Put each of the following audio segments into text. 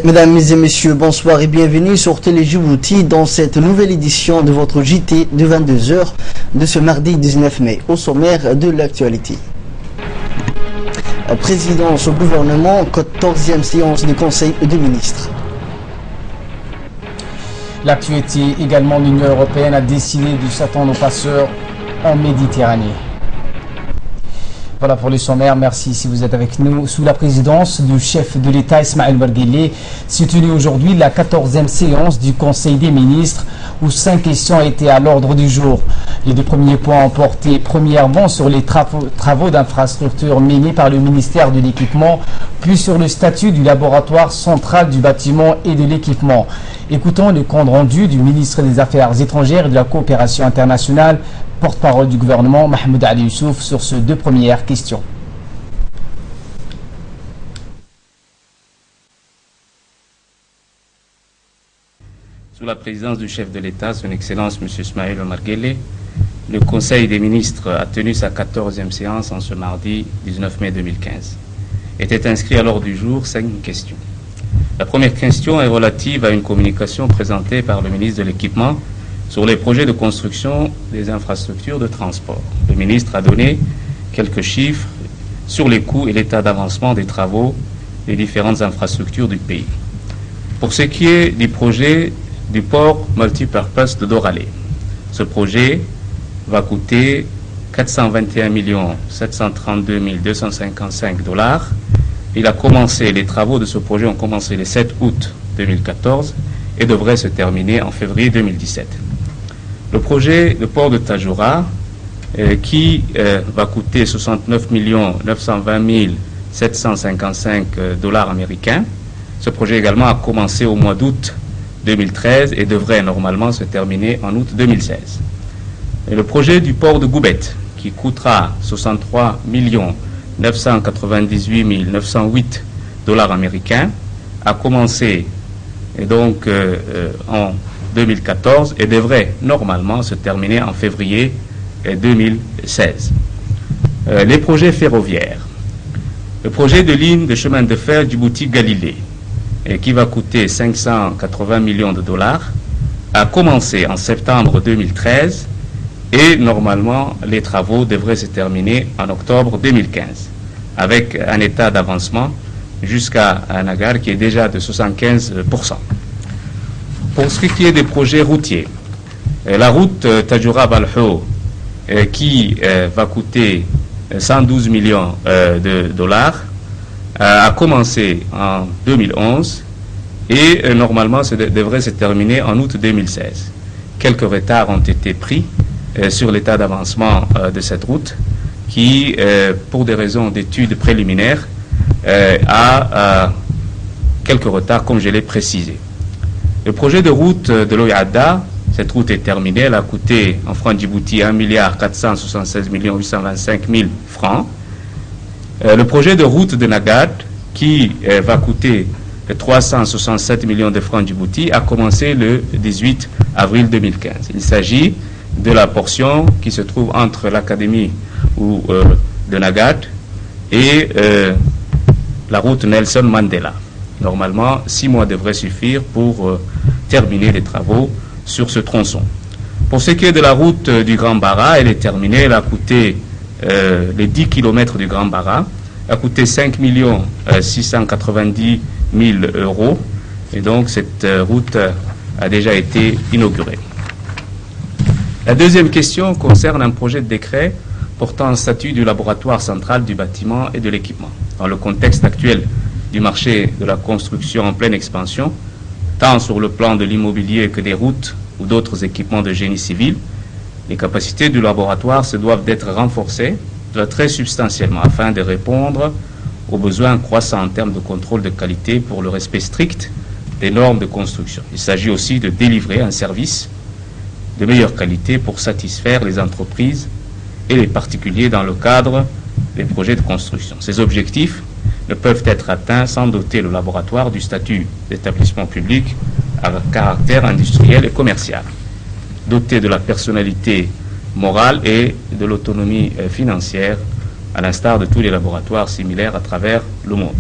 Mesdames et messieurs, bonsoir et bienvenue sur Télé Djibouti dans cette nouvelle édition de votre JT de 22h de ce mardi 19 mai, au sommaire de l'actualité. Présidence au gouvernement, 14e séance du Conseil des ministres. L'actualité également, l'Union européenne a décidé de s'attendre aux passeurs en Méditerranée. Voilà pour le sommaire, merci si vous êtes avec nous. Sous la présidence du chef de l'État Ismaël Marguerite, s'est tenue aujourd'hui la 14e séance du Conseil des ministres où 5 questions étaient à l'ordre du jour. Les 2 premiers points ont porté premièrement sur les travaux d'infrastructures menés par le ministère de l'Équipement, puis sur le statut du laboratoire central du bâtiment et de l'équipement. Écoutons le compte rendu du ministre des Affaires étrangères et de la coopération internationale, porte-parole du gouvernement, Mahmoud Ali Youssouf, sur ces 2 premières questions. Sous la présidence du chef de l'État, son Excellence M. Ismaël Marguerite, le Conseil des ministres a tenu sa 14e séance en ce mardi 19 mai 2015. Était inscrit à l'ordre du jour 5 questions. La première question est relative à une communication présentée par le ministre de l'Équipement sur les projets de construction des infrastructures de transport. Le ministre a donné quelques chiffres sur les coûts et l'état d'avancement des travaux des différentes infrastructures du pays. Pour ce qui est du projet du port multipurpose de Doralé, ce projet va coûter 421 732 255 $. Il a commencé, les travaux de ce projet ont commencé le 7 août 2014 et devraient se terminer en février 2017. Le projet de port de Tajoura, qui va coûter 69 920 755 $ américains. Ce projet également a commencé au mois d'août 2013 et devrait normalement se terminer en août 2016. Et le projet du port de Goubet, qui coûtera 63 998 908 $ américains, a commencé et donc en 2014 et devrait normalement se terminer en février 2016. Les projets ferroviaires. Le projet de ligne de chemin de fer Djibouti-Galilée, qui va coûter 580 millions $, a commencé en septembre 2013 et normalement les travaux devraient se terminer en octobre 2015 avec un état d'avancement jusqu'à Nagar qui est déjà de 75%. Pour ce qui est des projets routiers, la route Tajoura-Balho qui va coûter 112 millions $, a commencé en 2011 et normalement devrait se terminer en août 2016. Quelques retards ont été pris sur l'état d'avancement de cette route qui, pour des raisons d'études préliminaires, a quelques retards comme je l'ai précisé. Le projet de route de l'Oyada, cette route est terminée, elle a coûté en francs Djibouti 1 476 825 000 francs. Le projet de route de Nagad, qui va coûter 367 millions de francs Djibouti, a commencé le 18 avril 2015. Il s'agit de la portion qui se trouve entre l'académie de Nagad et la route Nelson Mandela. Normalement, 6 mois devraient suffire pour terminer les travaux sur ce tronçon. Pour ce qui est de la route du Grand Bara, elle est terminée. Elle a coûté les 10 km du Grand Bara, a coûté 5 690 000 €. Et donc, cette route a déjà été inaugurée. La deuxième question concerne un projet de décret portant un statut du laboratoire central du bâtiment et de l'équipement. Dans le contexte actuel du marché de la construction en pleine expansion, tant sur le plan de l'immobilier que des routes ou d'autres équipements de génie civil, les capacités du laboratoire se doivent d'être renforcées très substantiellement afin de répondre aux besoins croissants en termes de contrôle de qualité pour le respect strict des normes de construction. Il s'agit aussi de délivrer un service de meilleure qualité pour satisfaire les entreprises et les particuliers dans le cadre des projets de construction. Ces objectifs ne peuvent être atteints sans doter le laboratoire du statut d'établissement public à caractère industriel et commercial, doté de la personnalité morale et de l'autonomie financière, à l'instar de tous les laboratoires similaires à travers le monde.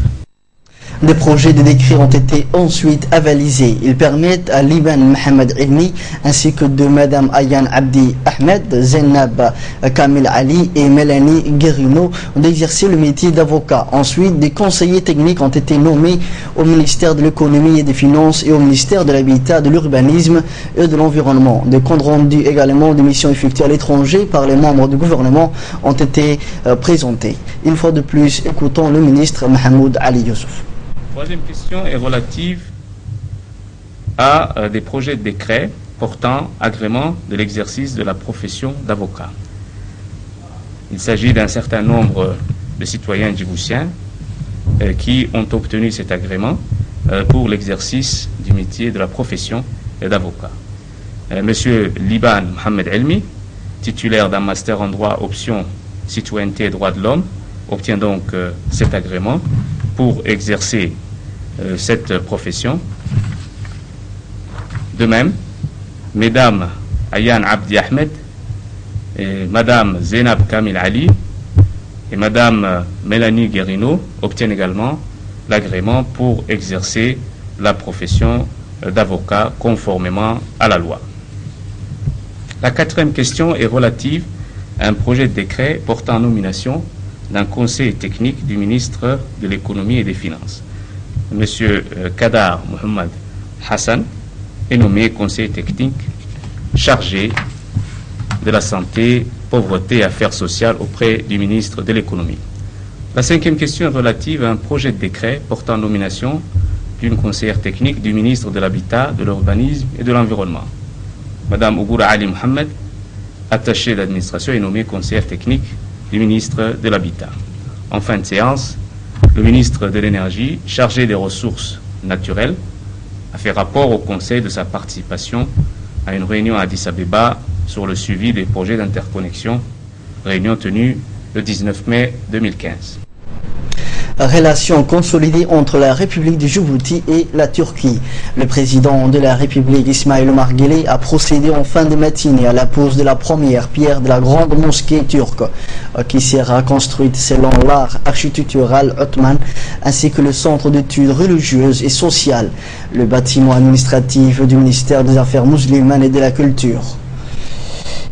Des projets de décret ont été ensuite avalisés. Ils permettent à Liban Mohamed Ilmi ainsi que de Madame Ayaan Abdi Ahmed, Zainab Kamil Ali et Mélanie Guérino d'exercer le métier d'avocat. Ensuite, des conseillers techniques ont été nommés au ministère de l'économie et des finances et au ministère de l'habitat, de l'urbanisme et de l'environnement. Des comptes rendus également des missions effectuées à l'étranger par les membres du gouvernement ont été présentés. Une fois de plus, écoutons le ministre Mahmoud Ali Youssouf. Troisième question est relative à des projets de décret portant agrément de l'exercice de la profession d'avocat. Il s'agit d'un certain nombre de citoyens djiboutiens qui ont obtenu cet agrément pour l'exercice du métier de la profession d'avocat. Monsieur Liban Mohamed Ilmi, titulaire d'un master en droit option citoyenneté et droits de l'homme, obtient donc cet agrément pour exercer cette profession. De même, Mesdames Ayaan Abdi Ahmed et Madame Zainab Kamil Ali et Madame Mélanie Guérino obtiennent également l'agrément pour exercer la profession d'avocat conformément à la loi. La quatrième question est relative à un projet de décret portant nomination d'un conseil technique du ministre de l'économie et des finances. Monsieur Kadar Mohamed Hassan est nommé conseiller technique chargé de la santé, pauvreté et affaires sociales auprès du ministre de l'économie. La cinquième question est relative à un projet de décret portant nomination d'une conseillère technique du ministre de l'Habitat, de l'Urbanisme et de l'Environnement. Madame Ougoura Ali Mohamed, attachée d'administration, est nommée conseillère technique du ministre de l'Habitat. En fin de séance, le ministre de l'Énergie, chargé des ressources naturelles, a fait rapport au Conseil de sa participation à une réunion à Addis Abeba sur le suivi des projets d'interconnexion, réunion tenue le 19 mai 2015. Relations consolidées entre la République de Djibouti et la Turquie. Le président de la République, Ismail Omar Guelleh, a procédé en fin de matinée à la pose de la première pierre de la grande mosquée turque, qui sera construite selon l'art architectural ottoman, ainsi que le centre d'études religieuses et sociales, le bâtiment administratif du ministère des Affaires musulmanes et de la Culture.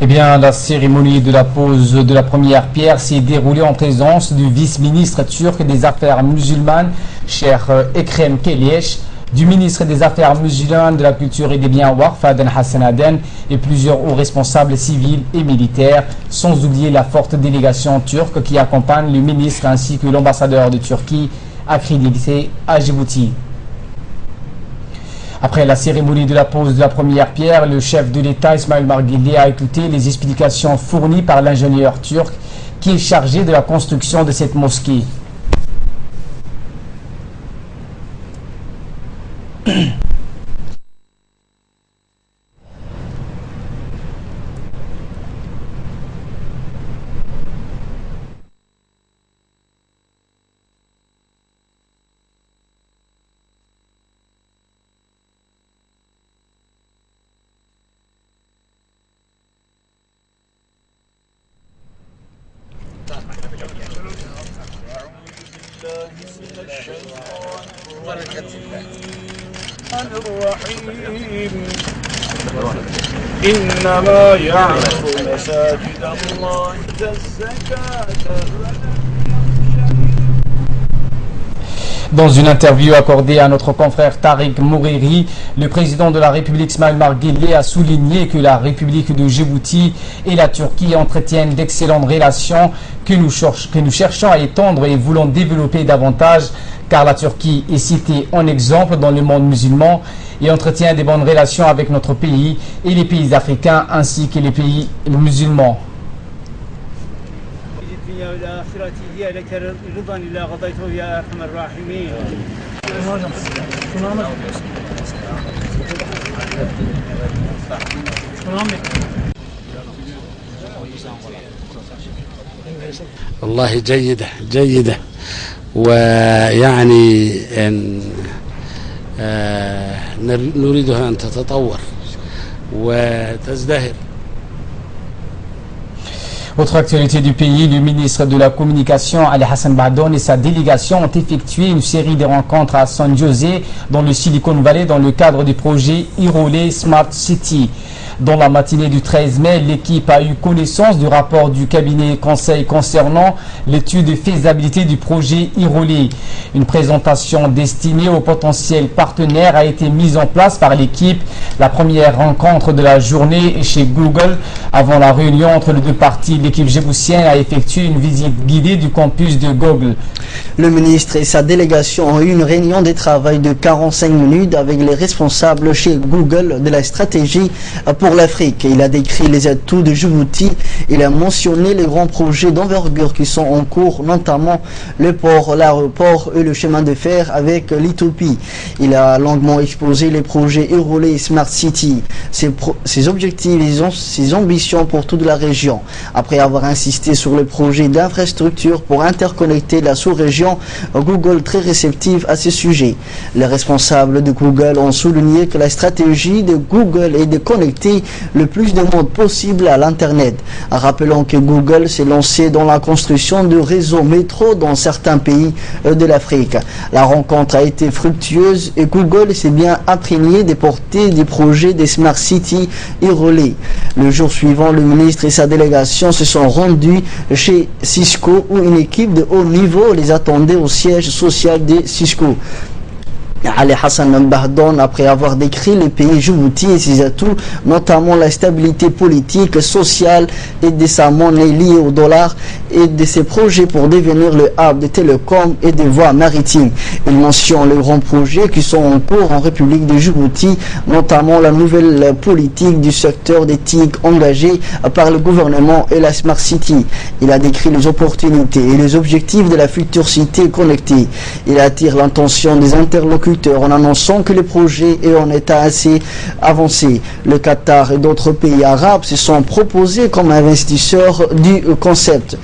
Eh bien, la cérémonie de la pose de la première pierre s'est déroulée en présence du vice-ministre turc des Affaires musulmanes, cher Ekrem Keliesh, du ministre des Affaires musulmanes, de la Culture et des Biens Waqf, Aden Hassan Aden, et plusieurs hauts responsables civils et militaires, sans oublier la forte délégation turque qui accompagne le ministre ainsi que l'ambassadeur de Turquie accrédité à Djibouti. Après la cérémonie de la pose de la première pierre, le chef de l'État, Ismail Omar Guelleh, a écouté les explications fournies par l'ingénieur turc qui est chargé de la construction de cette mosquée. إنما يعمر مساجد الله الزكاة. Dans une interview accordée à notre confrère Tariq Mouriri, le président de la République Ismail Omar Guelleh a souligné que la République de Djibouti et la Turquie entretiennent d'excellentes relations que nous cherchons à étendre et voulons développer davantage, car la Turquie est citée en exemple dans le monde musulman et entretient des bonnes relations avec notre pays et les pays africains ainsi que les pays musulmans. والله جيدة جيدة ويعني أن نريدها أن تتطور وتزدهر. Autre actualité du pays, le ministre de la Communication Ali Hassan Bahdoun et sa délégation ont effectué une série de rencontres à San José dans le Silicon Valley dans le cadre du projet Irolé Smart City. Dans la matinée du 13 mai, l'équipe a eu connaissance du rapport du cabinet conseil concernant l'étude de faisabilité du projet Irolé. Une présentation destinée aux potentiels partenaires a été mise en place par l'équipe. La première rencontre de la journée chez Google. Avant la réunion entre les deux parties, l'équipe djiboutienne a effectué une visite guidée du campus de Google. Le ministre et sa délégation ont eu une réunion de travail de 45 minutes avec les responsables chez Google de la stratégie pour l'Afrique. Il a décrit les atouts de Djibouti. Il a mentionné les grands projets d'envergure qui sont en cours, notamment le port, l'aéroport et le chemin de fer avec l'Éthiopie. Il a longuement exposé les projets Irolé Smart City, ses objectifs et ses ambitions pour toute la région. Après avoir insisté sur le projet d'infrastructure pour interconnecter la sous-région, Google très réceptive à ce sujet. Les responsables de Google ont souligné que la stratégie de Google est de connecter le plus de monde possible à l'Internet. Rappelons que Google s'est lancé dans la construction de réseaux métro dans certains pays de l'Afrique. La rencontre a été fructueuse et Google s'est bien imprégné des portées des projets des Smart City Irolé. Le jour suivant, le ministre et sa délégation se sont rendus chez Cisco où une équipe de haut niveau les attendait au siège social de Cisco. Ali Hassan Bahdoun, après avoir décrit le pays Djibouti et ses atouts, notamment la stabilité politique, sociale et de sa monnaie liée au dollar et de ses projets pour devenir le hub de télécom et des voies maritimes. Il mentionne les grands projets qui sont en cours en République de Djibouti, notamment la nouvelle politique du secteur d'éthique engagée par le gouvernement et la Smart City. Il a décrit les opportunités et les objectifs de la future cité connectée. Il attire l'attention des interlocuteurs en annonçant que les projets est en état assez avancé. Le Qatar et d'autres pays arabes se sont proposés comme investisseurs du concept.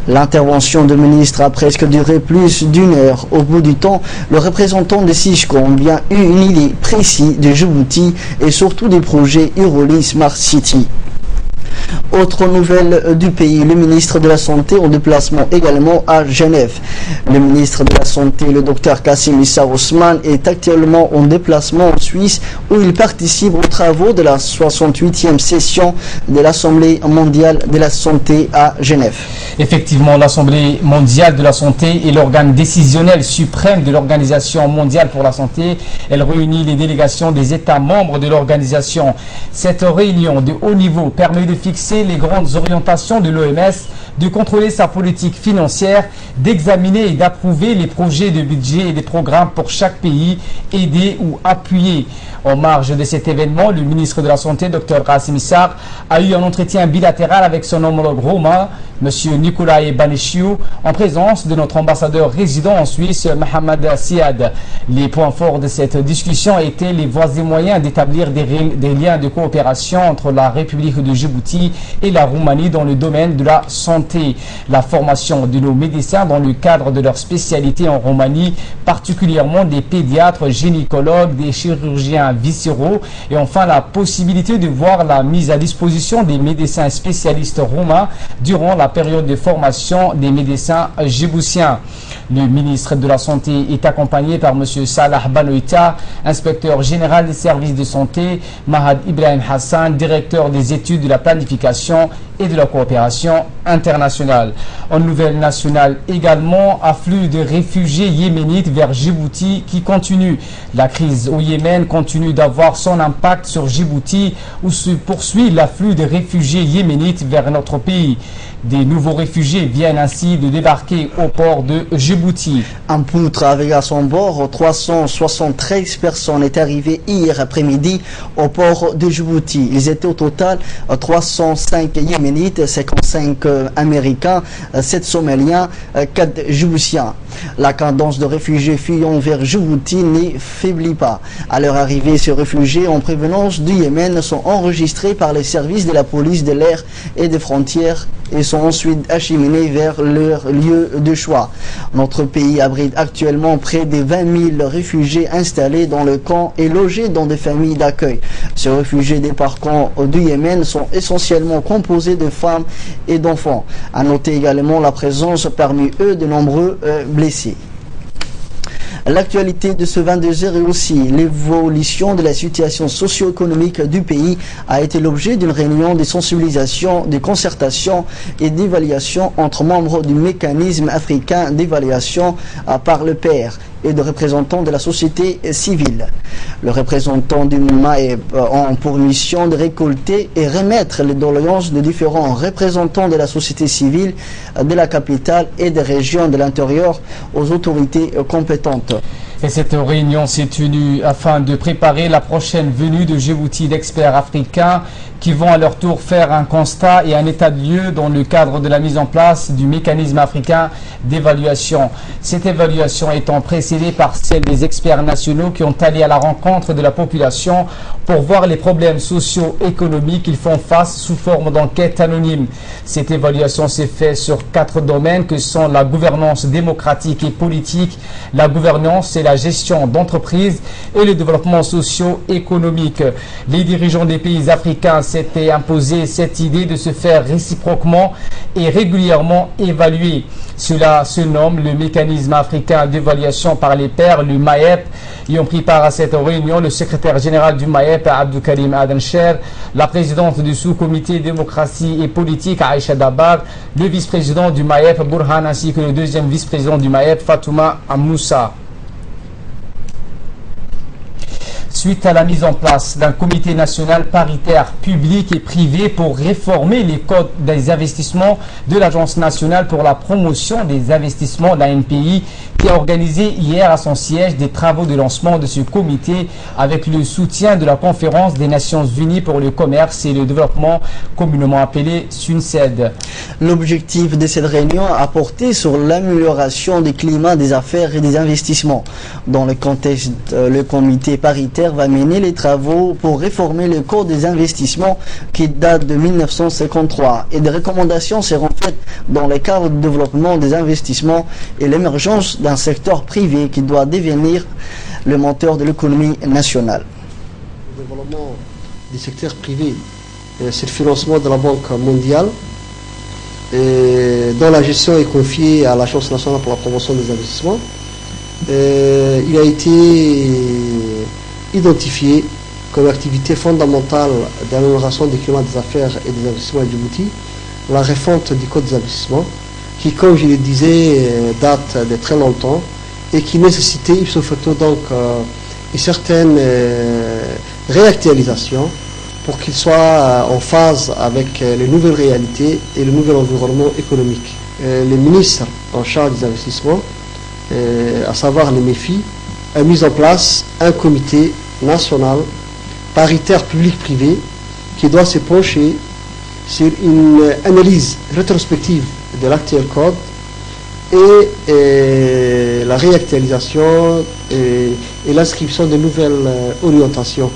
L'intervention du ministre a presque duré plus d'une heure. Au bout du temps, le représentant de Cisco ont bien eu une idée précise de Djibouti et surtout des projets Irolé Smart City. Autre nouvelle du pays, le ministre de la Santé en déplacement également à Genève. Le ministre de la Santé, le docteur Kassim Issa Ousmane, est actuellement en déplacement en Suisse où il participe aux travaux de la 68e session de l'Assemblée mondiale de la santé à Genève. Effectivement, l'Assemblée mondiale de la santé est l'organe décisionnel suprême de l'Organisation mondiale pour la santé. Elle réunit les délégations des États membres de l'organisation. Cette réunion de haut niveau permet de fixer les grandes orientations de l'OMS, de contrôler sa politique financière, d'examiner et d'approuver les projets de budget et des programmes pour chaque pays, aider ou appuyer. En marge de cet événement, le ministre de la Santé, Dr Kassim Issa, a eu un entretien bilatéral avec son homologue roumain, M. Nicolae Banescu, en présence de notre ambassadeur résident en Suisse, Mohamed Siad. Les points forts de cette discussion étaient les voies et moyens d'établir des liens de coopération entre la République de Djibouti et la Roumanie dans le domaine de la santé, la formation de nos médecins dans le cadre de leur spécialité en Roumanie, particulièrement des pédiatres, gynécologues, des chirurgiens viscéraux et enfin la possibilité de voir la mise à disposition des médecins spécialistes roumains durant la période de formation des médecins djiboutiens. Le ministre de la Santé est accompagné par M. Salah Banoïta, inspecteur général des services de santé, Mahad Ibrahim Hassan, directeur des études de la planification et de la coopération internationale. En nouvelle nationale également, afflux de réfugiés yéménites vers Djibouti qui continue. La crise au Yémen continue d'avoir son impact sur Djibouti où se poursuit l'afflux de réfugiés yéménites vers notre pays. Des nouveaux réfugiés viennent ainsi de débarquer au port de Djibouti. Un poutre avec à son bord 373 personnes est arrivé hier après-midi au port de Djibouti. Ils étaient au total 305 yéménites, 55 américains, 7 somaliens, 4 djiboutiens. La cadence de réfugiés fuyant vers Djibouti ne faiblit pas. À leur arrivée, ces réfugiés en prévenance du Yémen sont enregistrés par les services de la police de l'air et des frontières et sont ensuite acheminés vers leur lieu de choix. Notre pays abrite actuellement près de 20 000 réfugiés installés dans le camp et logés dans des familles d'accueil. Ces réfugiés débarquant du Yémen sont essentiellement composés de femmes et d'enfants. À noter également la présence parmi eux de nombreux blessés. L'actualité de ce 22h est aussi l'évolution de la situation socio-économique du pays a été l'objet d'une réunion de sensibilisation, de concertation et d'évaluation entre membres du mécanisme africain d'évaluation par le PER et de représentants de la société civile. Le représentant du MAEP ont pour mission de récolter et remettre les doléances de différents représentants de la société civile de la capitale et des régions de l'intérieur aux autorités compétentes. Et cette réunion s'est tenue afin de préparer la prochaine venue de Djibouti d'experts africains qui vont à leur tour faire un constat et un état de lieu dans le cadre de la mise en place du mécanisme africain d'évaluation. Cette évaluation étant précédée par celle des experts nationaux qui ont allé à la rencontre de la population pour voir les problèmes socio-économiques qu'ils font face sous forme d'enquête anonyme. Cette évaluation s'est faite sur 4 domaines que sont la gouvernance démocratique et politique, la gouvernance et la gestion d'entreprises et le développement socio-économique. Les dirigeants des pays africains s'étaient imposé cette idée de se faire réciproquement et régulièrement évaluer. Cela se nomme le mécanisme africain d'évaluation par les pairs, le MAEP. Y ont pris part à cette réunion le secrétaire général du MAEP, Abdou Karim Adencher, la présidente du sous-comité démocratie et politique, Aïcha Dabar, le vice-président du MAEP, Burhan, ainsi que le deuxième vice-président du MAEP, Fatouma Moussa. Suite à la mise en place d'un comité national paritaire public et privé pour réformer les codes des investissements de l'Agence nationale pour la promotion des investissements, l'ANPI, qui a organisé hier à son siège des travaux de lancement de ce comité avec le soutien de la Conférence des Nations Unies pour le commerce et le développement, communément appelé SUNCED. L'objectif de cette réunion a porté sur l'amélioration du climat des affaires et des investissements. Dans le contexte, le comité paritaire va mener les travaux pour réformer le code des investissements qui date de 1953 et des recommandations seront faites dans le cadre du développement des investissements et l'émergence d'un secteur privé qui doit devenir le moteur de l'économie nationale. Le développement du secteur privé, c'est le financement de la Banque mondiale dont la gestion est confiée à l'Agence nationale pour la promotion des investissements. Il a été identifié comme activité fondamentale d'amélioration du climat des affaires et des investissements à Djibouti, la refonte du code des investissements, qui, comme je le disais, date de très longtemps et qui nécessitait, ipso facto, donc, une certaine réactualisation pour qu'il soit en phase avec les nouvelles réalités et le nouvel environnement économique. Le ministre en charge des investissements, à savoir les MEFI, a mis en place un comité national paritaire public-privé qui doit se pencher sur une analyse rétrospective de l'actuel code et la réactualisation et l'inscription de nouvelles orientations.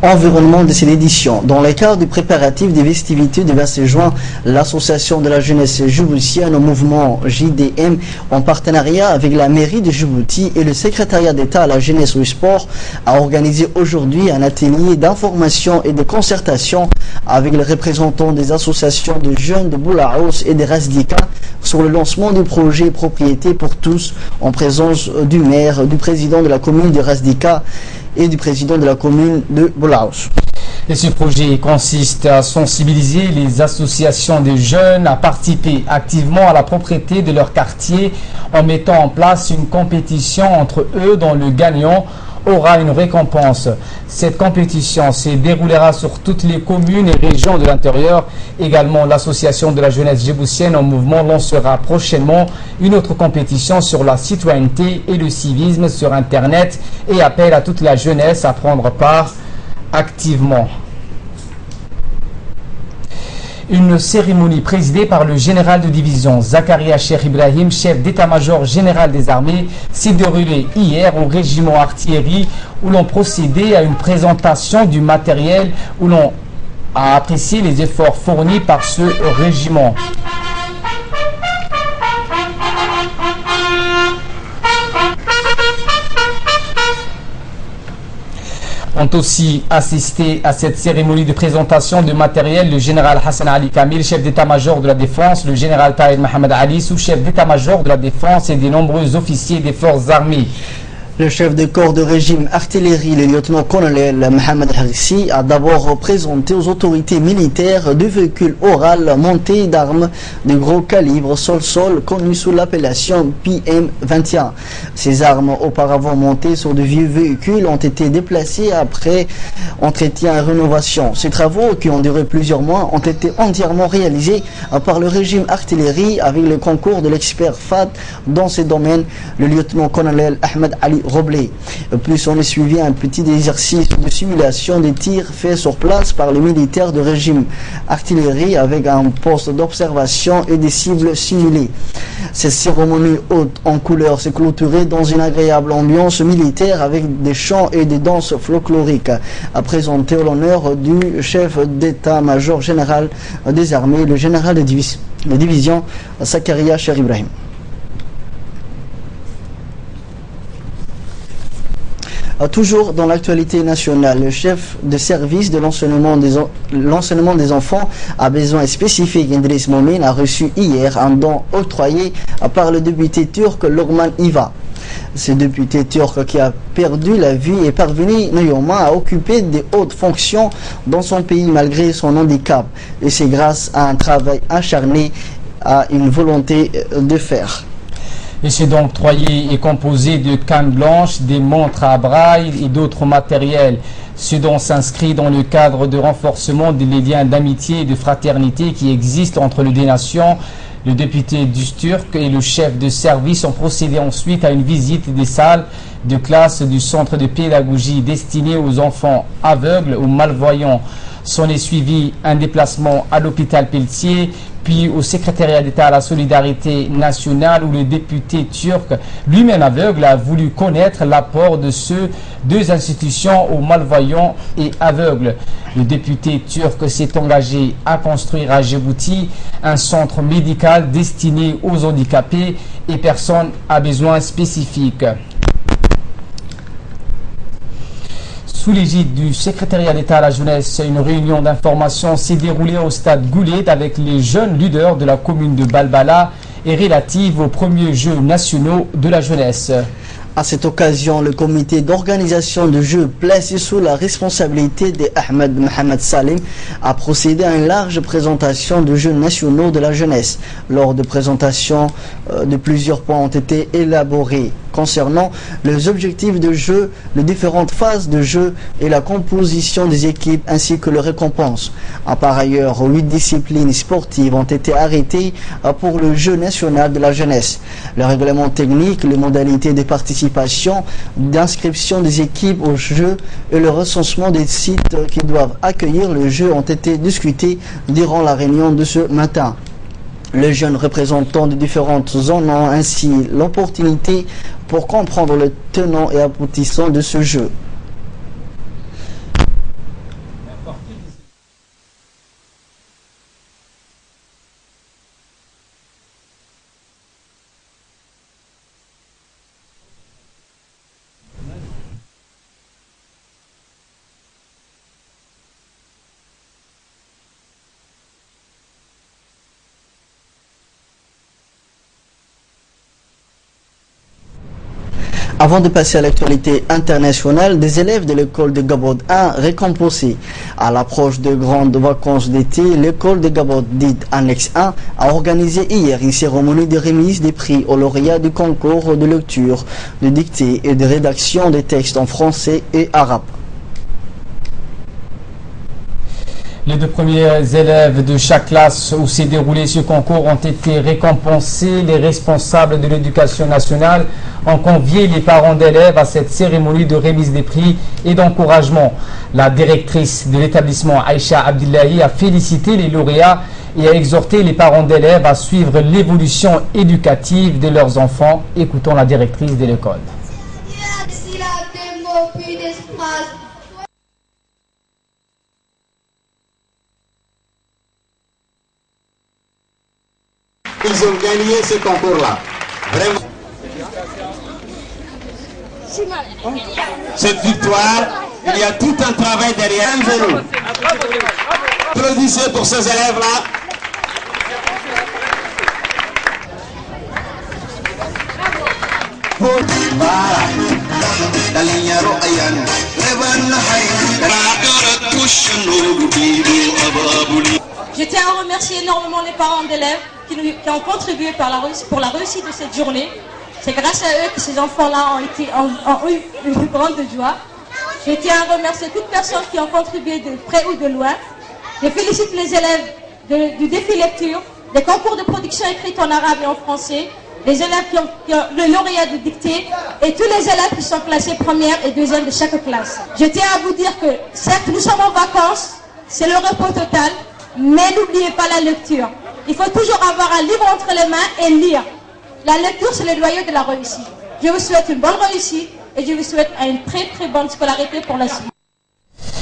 Environnement de cette édition. Dans le cadre du préparatif des festivités du 26 juin, l'association de la jeunesse djiboutienne au mouvement JDM, en partenariat avec la mairie de Djibouti et le secrétariat d'État à la jeunesse et au sport, a organisé aujourd'hui un atelier d'information et de concertation avec les représentants des associations de jeunes de Boulaous et de Razdika sur le lancement du projet Propriété pour tous, en présence du maire, du président de la commune de Razdika et du président de la commune de Boulaous. Et ce projet consiste à sensibiliser les associations de jeunes à participer activement à la propriété de leur quartier en mettant en place une compétition entre eux dont le gagnant aura une récompense. Cette compétition se déroulera sur toutes les communes et régions de l'intérieur. Également, l'association de la jeunesse djiboutienne en mouvement lancera prochainement une autre compétition sur la citoyenneté et le civisme sur Internet et appelle à toute la jeunesse à prendre part activement. Une cérémonie présidée par le général de division Zakaria Cheikh Ibrahim, chef d'état-major général des armées, s'est déroulée hier au régiment artillerie où l'on procédait à une présentation du matériel où l'on a apprécié les efforts fournis par ce régiment. Ont aussi assisté à cette cérémonie de présentation de matériel le général Hassan Ali Kamil, chef d'état-major de la défense, le général Taïd Mohamed Ali, sous-chef d'état-major de la défense et des nombreux officiers des forces armées. Le chef de corps de régime artillerie, le lieutenant-colonel Mohamed Harissi, a d'abord présenté aux autorités militaires deux véhicules oraux montés d'armes de gros calibre sol-sol connus sous l'appellation PM-21. Ces armes auparavant montées sur de vieux véhicules ont été déplacées après entretien et rénovation. Ces travaux, qui ont duré plusieurs mois, ont été entièrement réalisés par le régime artillerie avec le concours de l'expert FAD dans ces domaines, le lieutenant-colonel Ahmed Ali Roblé. Plus on est suivi un petit exercice de simulation des tirs faits sur place par les militaires de régime artillerie avec un poste d'observation et des cibles simulées. Cette cérémonie haute en couleur s'est clôturée dans une agréable ambiance militaire avec des chants et des danses folkloriques, à présenter au l'honneur du chef d'état-major général des armées, le général de division Zakaria Cher Ibrahim. Toujours dans l'actualité nationale, le chef de service de l'enseignement des enfants à besoins spécifiques, Idriss Momin, a reçu hier un don octroyé par le député turc Lokman Iva. Ce député turc qui a perdu la vie est parvenu néanmoins à occuper de hautes fonctions dans son pays malgré son handicap. Et c'est grâce à un travail acharné, à une volonté de faire. Et ce don octroyé est composé de cannes blanches, des montres à braille et d'autres matériels. Ce don s'inscrit dans le cadre de renforcement des liens d'amitié et de fraternité qui existent entre les deux nations. Le député du turc et le chef de service ont procédé ensuite à une visite des salles de classe du centre de pédagogie destiné aux enfants aveugles ou malvoyants. S'en est suivi un déplacement à l'hôpital Pelletier, puis au secrétariat d'État à la solidarité nationale où le député turc, lui-même aveugle, a voulu connaître l'apport de ces deux institutions aux malvoyants et aveugles. Le député turc s'est engagé à construire à Djibouti un centre médical destiné aux handicapés et personnes à besoins spécifiques. Sous l'égide du secrétariat d'État à la jeunesse, une réunion d'information s'est déroulée au stade Goulet avec les jeunes leaders de la commune de Balbala et relative aux premiers Jeux nationaux de la jeunesse. À cette occasion, le comité d'organisation de Jeux placé sous la responsabilité d'Ahmed Mohamed Salim a procédé à une large présentation de Jeux nationaux de la jeunesse. Lors de présentation de plusieurs points ont été élaborés concernant les objectifs de jeu, les différentes phases de jeu et la composition des équipes ainsi que les récompenses. Par ailleurs, 8 disciplines sportives ont été arrêtées pour le Jeu national de la jeunesse. Le règlement technique, les modalités de participation, d'inscription des équipes au jeu et le recensement des sites qui doivent accueillir le jeu ont été discutés durant la réunion de ce matin. Les jeunes représentants de différentes zones ont ainsi l'opportunité pour comprendre le tenant et aboutissant de ce jeu. Avant de passer à l'actualité internationale, des élèves de l'école de Gabod 1 récompensés. À l'approche de grandes vacances d'été, l'école de Gabod dite Annexe 1 a organisé hier une cérémonie de remise des prix aux lauréats du concours de lecture, de dictée et de rédaction des textes en français et arabe. Les deux premiers élèves de chaque classe où s'est déroulé ce concours ont été récompensés. Les responsables de l'éducation nationale ont convié les parents d'élèves à cette cérémonie de remise des prix et d'encouragement. La directrice de l'établissement, Aïcha Abdillahi, a félicité les lauréats et a exhorté les parents d'élèves à suivre l'évolution éducative de leurs enfants. Écoutons la directrice de l'école. ils ont gagné ce concours-là. Vraiment. Cette victoire, il y a tout un travail derrière nous. Applaudissez pour ces élèves-là. Je tiens à remercier énormément les parents d'élèves qui ont contribué pour la réussite de cette journée. C'est grâce à eux que ces enfants-là ont eu une plus grande joie. Je tiens à remercier toutes personnes qui ont contribué de près ou de loin. Je félicite les élèves du défi lecture, des concours de production écrite en arabe et en français, les élèves qui ont le lauréat de dictée et tous les élèves qui sont classés première et deuxième de chaque classe. Je tiens à vous dire que certes nous sommes en vacances, c'est le repos total, mais n'oubliez pas la lecture. Il faut toujours avoir un livre entre les mains et lire. La lecture, c'est le noyau de la réussite. Je vous souhaite une bonne réussite et je vous souhaite une très bonne scolarité pour la suite.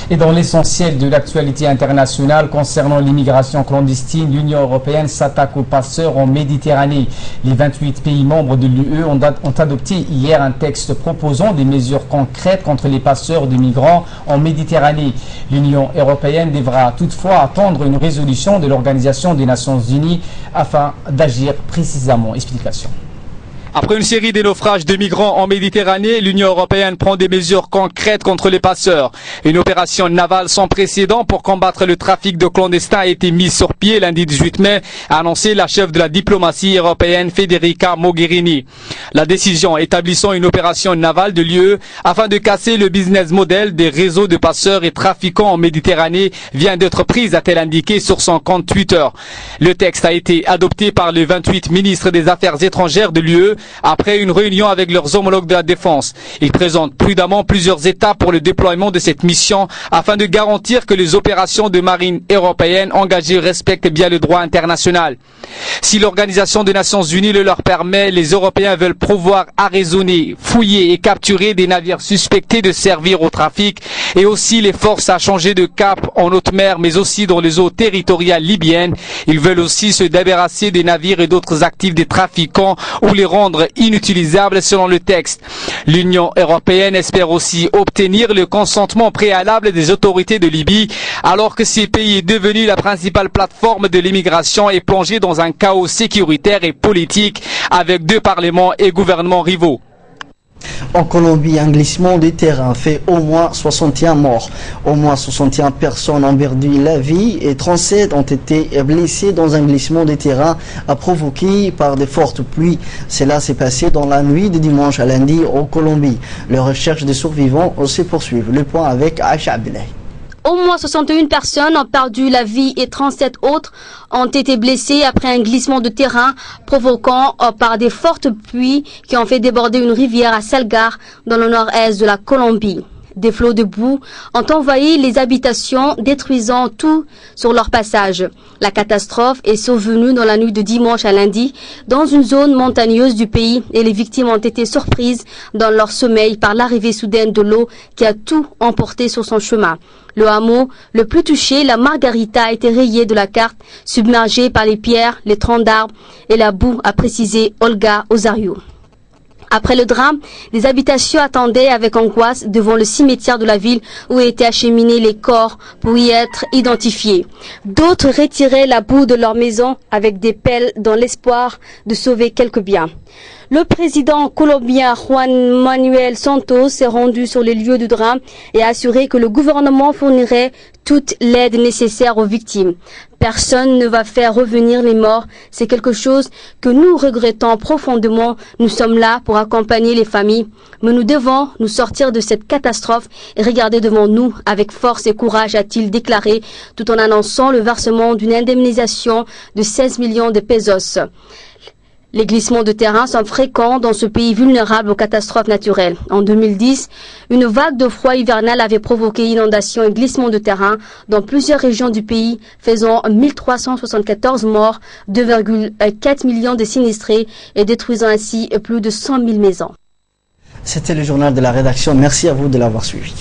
Et dans l'essentiel de l'actualité internationale concernant l'immigration clandestine, l'Union européenne s'attaque aux passeurs en Méditerranée. Les 28 pays membres de l'UE ont adopté hier un texte proposant des mesures concrètes contre les passeurs de migrants en Méditerranée. L'Union européenne devra toutefois attendre une résolution de l'Organisation des Nations Unies afin d'agir précisément. Explication. Après une série de naufrages de migrants en Méditerranée, l'Union européenne prend des mesures concrètes contre les passeurs. Une opération navale sans précédent pour combattre le trafic de clandestins a été mise sur pied lundi 18 mai, a annoncé la chef de la diplomatie européenne Federica Mogherini. La décision établissant une opération navale de l'UE afin de casser le business model des réseaux de passeurs et trafiquants en Méditerranée vient d'être prise, a-t-elle indiqué sur son compte Twitter. Le texte a été adopté par les 28 ministres des Affaires étrangères de l'UE après une réunion avec leurs homologues de la défense. Ils présentent prudemment plusieurs étapes pour le déploiement de cette mission afin de garantir que les opérations de marine européennes engagées respectent bien le droit international. Si l'Organisation des Nations Unies le leur permet, les Européens veulent pouvoir arraisonner, fouiller et capturer des navires suspectés de servir au trafic et aussi les forces à changer de cap en haute mer mais aussi dans les eaux territoriales libyennes. Ils veulent aussi se débarrasser des navires et d'autres actifs des trafiquants ou les rendre inutilisables selon le texte. L'Union européenne espère aussi obtenir le consentement préalable des autorités de Libye alors que ce pays est devenu la principale plateforme de l'immigration et plongé dans un chaos sécuritaire et politique avec 2 parlements et gouvernements rivaux. En Colombie, un glissement de terrain fait au moins 61 morts. Au moins 61 personnes ont perdu la vie et 37 ont été blessées dans un glissement de terrain provoqué par de fortes pluies. Cela s'est passé dans la nuit de dimanche à lundi en Colombie. Les recherches des survivants se poursuivent. Le point avec Aïcha Abdellah. Au moins 61 personnes ont perdu la vie et 37 autres ont été blessées après un glissement de terrain provoquant par des fortes pluies qui ont fait déborder une rivière à Salgar dans le nord-est de la Colombie. Des flots de boue ont envahi les habitations, détruisant tout sur leur passage. La catastrophe est survenue dans la nuit de dimanche à lundi, dans une zone montagneuse du pays, et les victimes ont été surprises dans leur sommeil par l'arrivée soudaine de l'eau qui a tout emporté sur son chemin. Le hameau le plus touché, la Margarita, a été rayé de la carte, submergé par les pierres, les troncs d'arbres et la boue, a précisé Olga Osario. Après le drame, les habitations attendaient avec angoisse devant le cimetière de la ville où étaient acheminés les corps pour y être identifiés. D'autres retiraient la boue de leur maison avec des pelles dans l'espoir de sauver quelques biens. Le président colombien Juan Manuel Santos s'est rendu sur les lieux du drame et a assuré que le gouvernement fournirait toute l'aide nécessaire aux victimes. Personne ne va faire revenir les morts. C'est quelque chose que nous regrettons profondément. Nous sommes là pour accompagner les familles. Mais nous devons nous sortir de cette catastrophe et regarder devant nous avec force et courage, a-t-il déclaré, tout en annonçant le versement d'une indemnisation de 16 millions de pesos. Les glissements de terrain sont fréquents dans ce pays vulnérable aux catastrophes naturelles. En 2010, une vague de froid hivernal avait provoqué inondations et glissements de terrain dans plusieurs régions du pays, faisant 1374 morts, 2,4 millions de sinistrés et détruisant ainsi plus de 100 000 maisons. C'était le journal de la rédaction. Merci à vous de l'avoir suivi.